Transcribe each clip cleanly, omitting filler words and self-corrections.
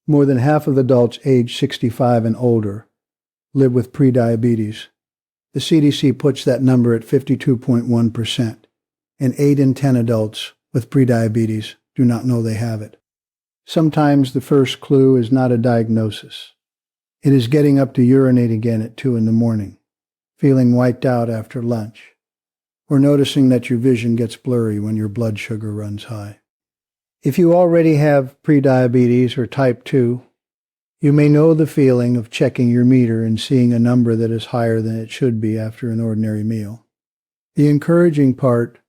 More than half of adults aged 65 and older live with prediabetes. The CDC puts that number at 52.1%, and 8 in 10 adults with prediabetes do not know they have it. Sometimes the first clue is not a diagnosis. It is getting up to urinate again at 2 in the morning, feeling wiped out after lunch, or noticing that your vision gets blurry when your blood sugar runs high. If you already have prediabetes or type 2, you may know the feeling of checking your meter and seeing a number that is higher than it should be after an ordinary meal. The encouraging part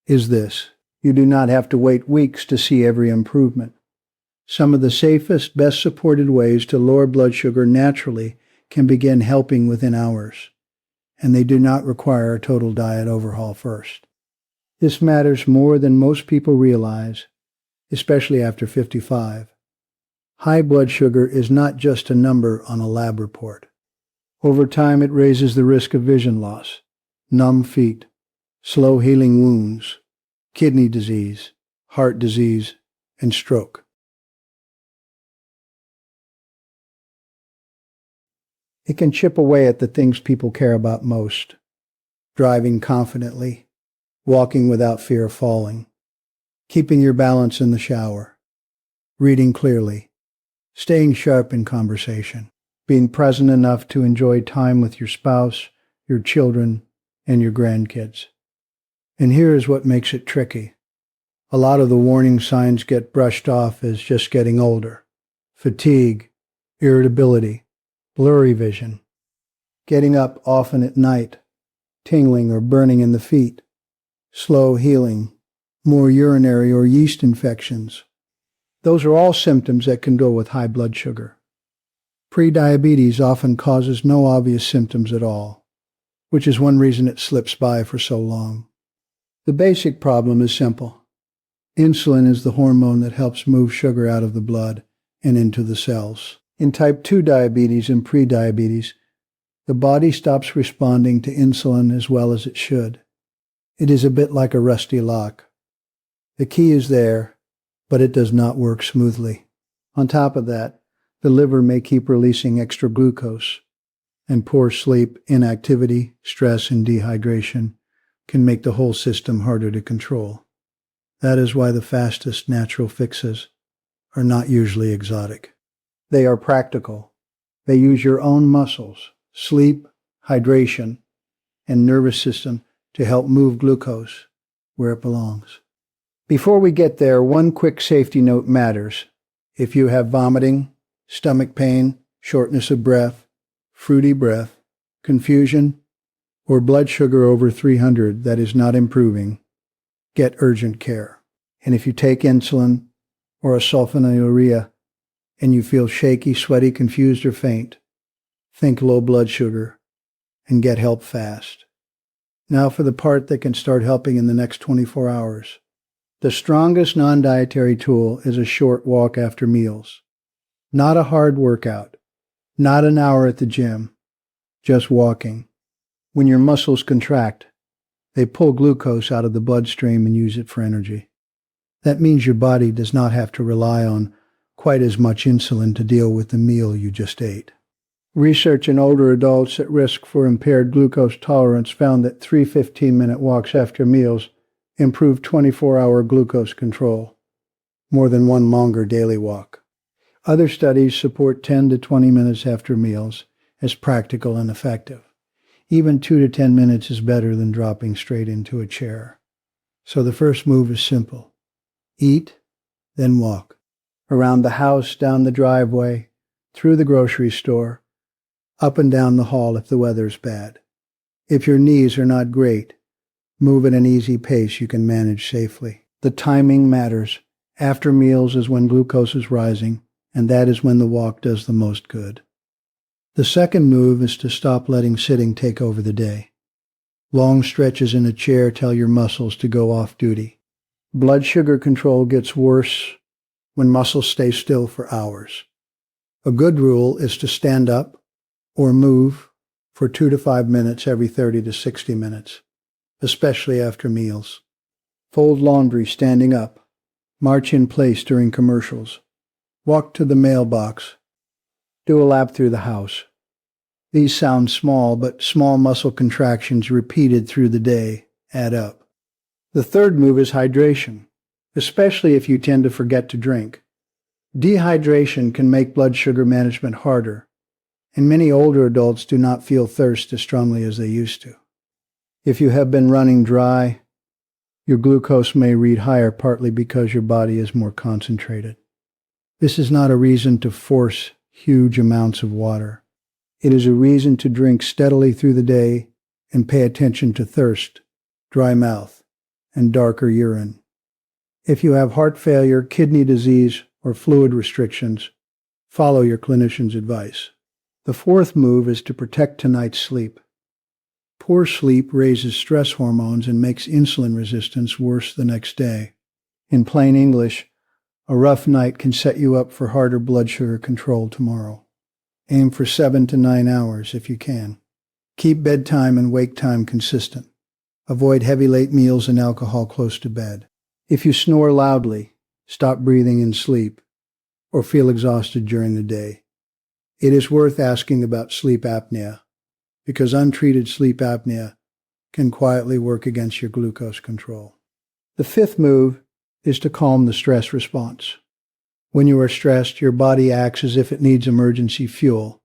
is this: you do not have to wait weeks to see every improvement. Some of the safest, best supported ways to lower blood sugar naturally can begin helping within hours, and they do not require a total diet overhaul first. This matters more than most people realize, especially after 55. High blood sugar is not just a number on a lab report. Over time, it raises the risk of vision loss, numb feet, slow healing wounds, kidney disease, heart disease, and stroke. It can chip away at the things people care about most: driving confidently, walking without fear of falling, keeping your balance in the shower, reading clearly, staying sharp in conversation, being present enough to enjoy time with your spouse, your children, and your grandkids. And here is what makes it tricky. A lot of the warning signs get brushed off as just getting older: fatigue, irritability, blurry vision, getting up often at night, tingling or burning in the feet, slow healing, more urinary or yeast infections. Those are all symptoms that can go with high blood sugar. Prediabetes often causes no obvious symptoms at all, which is one reason it slips by for so long. The basic problem is simple. Insulin is the hormone that helps move sugar out of the blood and into the cells. In type 2 diabetes and prediabetes, the body stops responding to insulin as well as it should. It is a bit like a rusty lock. The key is there, but it does not work smoothly. On top of that, the liver may keep releasing extra glucose, and poor sleep, inactivity, stress, and dehydration can make the whole system harder to control. That is why the fastest natural fixes are not usually exotic. They are practical. They use your own muscles, sleep, hydration, and nervous system to help move glucose where it belongs. Before we get there, one quick safety note matters. If you have vomiting, stomach pain, shortness of breath, fruity breath, confusion, or blood sugar over 300 that is not improving, get urgent care. And if you take insulin or a sulfonylurea and you feel shaky, sweaty, confused, or faint, think low blood sugar and get help fast. Now for the part that can start helping in the next 24 hours. The strongest non-dietary tool is a short walk after meals. Not a hard workout, not an hour at the gym, just walking. When your muscles contract, they pull glucose out of the bloodstream and use it for energy. That means your body does not have to rely on quite as much insulin to deal with the meal you just ate. Research in older adults at risk for impaired glucose tolerance found that 3 15-minute walks after meals improved 24-hour glucose control, more than one longer daily walk. Other studies support 10 to 20 minutes after meals as practical and effective. Even 2 to 10 minutes is better than dropping straight into a chair. So the first move is simple. Eat, then walk. Around the house, down the driveway, through the grocery store, up and down the hall if the weather's bad. If your knees are not great, move at an easy pace you can manage safely. The timing matters. After meals is when glucose is rising, and that is when the walk does the most good. The second move is to stop letting sitting take over the day. Long stretches in a chair tell your muscles to go off duty. Blood sugar control gets worse when muscles stay still for hours. A good rule is to stand up or move for 2 to 5 minutes every 30 to 60 minutes, especially after meals. Fold laundry standing up. March in place during commercials. Walk to the mailbox. Do a lap through the house. These sound small, but small muscle contractions repeated through the day add up. The third move is hydration, especially if you tend to forget to drink. Dehydration can make blood sugar management harder, and many older adults do not feel thirst as strongly as they used to. If you have been running dry, your glucose may read higher partly because your body is more concentrated. This is not a reason to force huge amounts of water. It is a reason to drink steadily through the day and pay attention to thirst, dry mouth, and darker urine. If you have heart failure, kidney disease, or fluid restrictions, follow your clinician's advice. The fourth move is to protect tonight's sleep. Poor sleep raises stress hormones and makes insulin resistance worse the next day. In plain English, a rough night can set you up for harder blood sugar control tomorrow. Aim for 7 to 9 hours if you can. Keep bedtime and wake time consistent. Avoid heavy late meals and alcohol close to bed. If you snore loudly, stop breathing in sleep, or feel exhausted during the day, it is worth asking about sleep apnea, because untreated sleep apnea can quietly work against your glucose control. The fifth move is to calm the stress response. When you are stressed, your body acts as if it needs emergency fuel,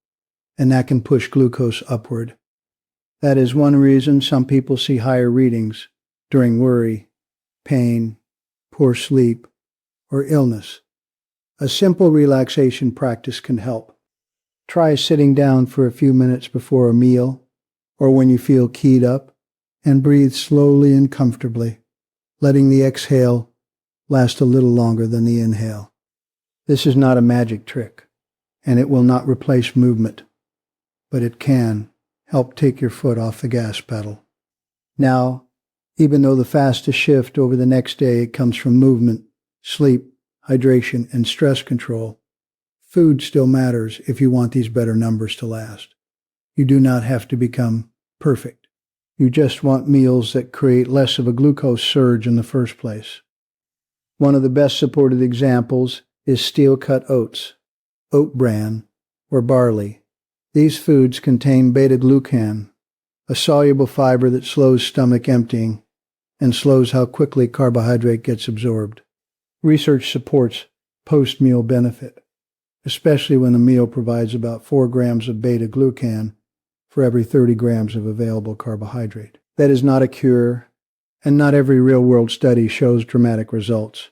and that can push glucose upward. That is one reason some people see higher readings during worry, pain, poor sleep, or illness. A simple relaxation practice can help. Try sitting down for a few minutes before a meal, or when you feel keyed up, and breathe slowly and comfortably, letting the exhale last a little longer than the inhale. This is not a magic trick, and it will not replace movement, but it can help take your foot off the gas pedal. Now, even though the fastest shift over the next day comes from movement, sleep, hydration, and stress control, food still matters if you want these better numbers to last. You do not have to become perfect. You just want meals that create less of a glucose surge in the first place. One of the best supported examples is steel-cut oats, oat bran, or barley. These foods contain beta-glucan, a soluble fiber that slows stomach emptying and slows how quickly carbohydrate gets absorbed. Research supports post-meal benefit, especially when a meal provides about 4 grams of beta-glucan for every 30 grams of available carbohydrate. That is not a cure, and not every real-world study shows dramatic results,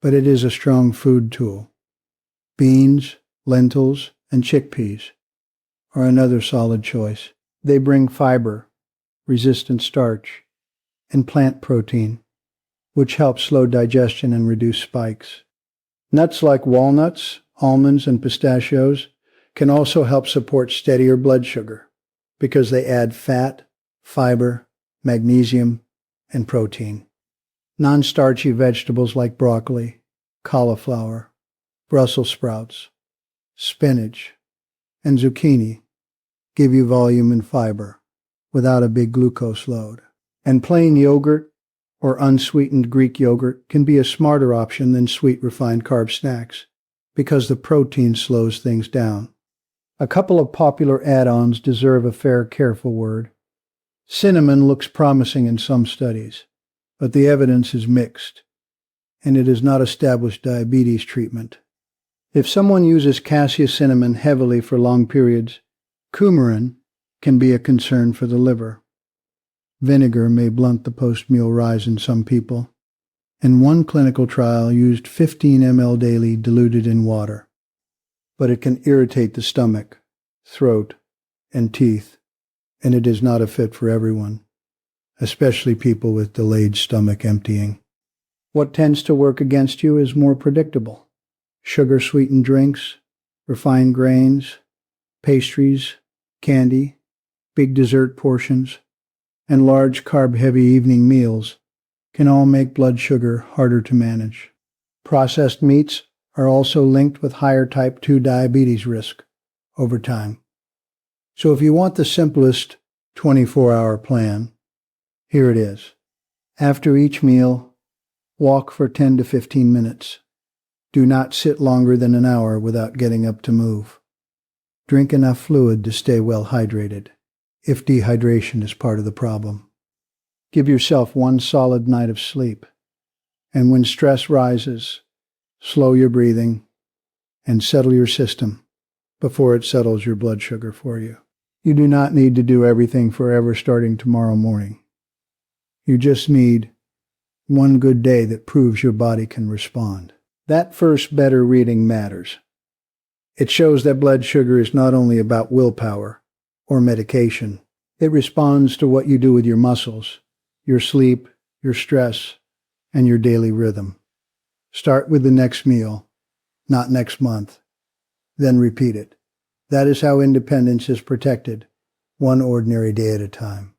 but it is a strong food tool. Beans, lentils, and chickpeas are another solid choice. They bring fiber, resistant starch, and plant protein, which helps slow digestion and reduce spikes. Nuts like walnuts, almonds, and pistachios can also help support steadier blood sugar because they add fat, fiber, magnesium, and protein. Non-starchy vegetables like broccoli, cauliflower, Brussels sprouts, spinach, and zucchini give you volume and fiber without a big glucose load. And plain yogurt or unsweetened Greek yogurt can be a smarter option than sweet refined carb snacks because the protein slows things down. A couple of popular add-ons deserve a fair, careful word. Cinnamon looks promising in some studies, but the evidence is mixed, and it has not established diabetes treatment. If someone uses cassia cinnamon heavily for long periods, coumarin can be a concern for the liver. Vinegar may blunt the post-meal rise in some people, and one clinical trial used 15 ml daily diluted in water. But it can irritate the stomach, throat, and teeth, and it is not a fit for everyone, especially people with delayed stomach emptying. What tends to work against you is more predictable. Sugar-sweetened drinks, refined grains, pastries, candy, big dessert portions, and large carb-heavy evening meals can all make blood sugar harder to manage. Processed meats are also linked with higher type 2 diabetes risk over time. So if you want the simplest 24-hour plan, here it is. After each meal, walk for 10 to 15 minutes. Do not sit longer than an hour without getting up to move. Drink enough fluid to stay well hydrated, if dehydration is part of the problem. Give yourself one solid night of sleep. And when stress rises, slow your breathing and settle your system before it settles your blood sugar for you. You do not need to do everything forever starting tomorrow morning. You just need one good day that proves your body can respond. That first better reading matters. It shows that blood sugar is not only about willpower or medication. It responds to what you do with your muscles, your sleep, your stress, and your daily rhythm. Start with the next meal, not next month. Then repeat it. That is how independence is protected, one ordinary day at a time.